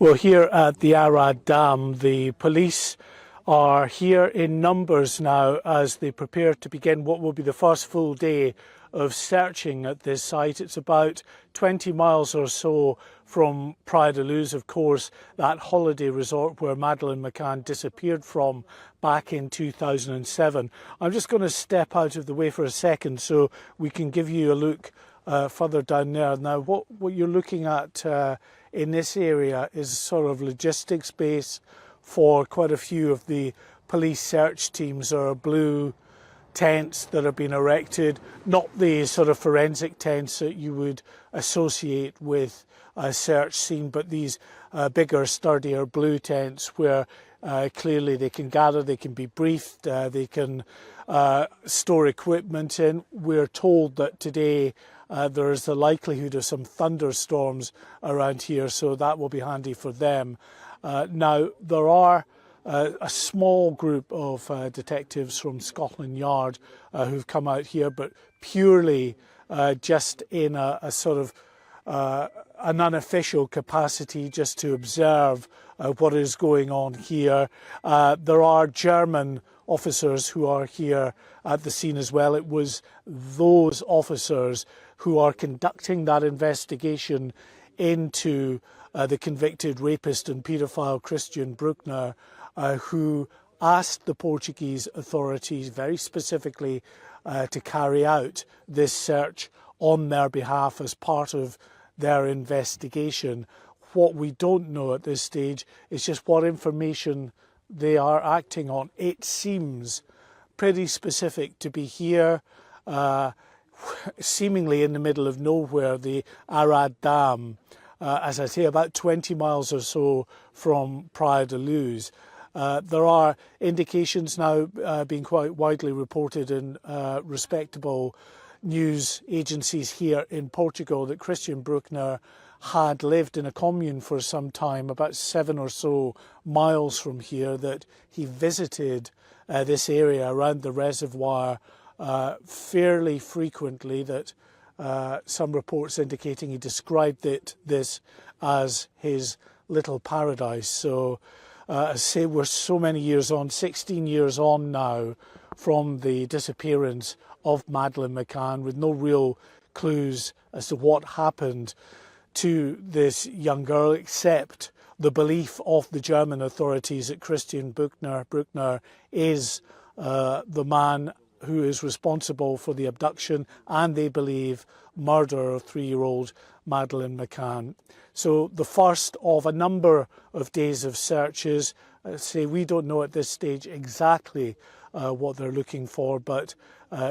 Well, here at the Arade Dam, the police are here in numbers now as they prepare to begin what will be the first full day of searching at this site. It's about 20 miles or so from Praia da Luz, of course, that holiday resort where Madeleine McCann disappeared from back in 2007. I'm just going to step out of the way for a second so we can give you a look further down there. Now, what you're looking at in this area is sort of logistics base for quite a few of the police search teams. There are blue tents that have been erected, not the sort of forensic tents that you would associate with a search scene, but these bigger, sturdier blue tents where clearly they can gather, they can be briefed, they can store equipment in. We're told that today there is the likelihood of some thunderstorms around here, so that will be handy for them. Now, there are a small group of detectives from Scotland Yard who've come out here, but purely just in a sort of an unofficial capacity, just to observe what is going on here. There are German officers who are here at the scene as well. It was those officers who are conducting that investigation into the convicted rapist and paedophile Christian Brueckner, who asked the Portuguese authorities very specifically to carry out this search on their behalf as part of their investigation. What we don't know at this stage is just what information they are acting on. It seems pretty specific to be here, seemingly in the middle of nowhere, the Arade Dam, as I say, about 20 miles or so from Praia da Luz. There are indications now being quite widely reported in respectable news agencies here in Portugal that Christian Brueckner had lived in a commune for some time, about 7 or so miles from here, that he visited this area around the reservoir fairly frequently, that some reports indicating he described this as his little paradise. So I say we're so many years on, 16 years on now from the disappearance of Madeleine McCann, with no real clues as to what happened to this young girl, except the belief of the German authorities that Christian Brueckner is the man who is responsible for the abduction and, they believe, murder of 3-year-old Madeleine McCann. So the first of a number of days of searches. Say we don't know at this stage exactly what they're looking for, but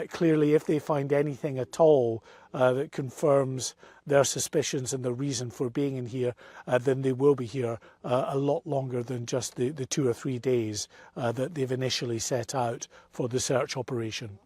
clearly if they find anything at all that confirms their suspicions and the reason for being in here, then they will be here a lot longer than just the 2 or 3 days that they've initially set out for the search operation.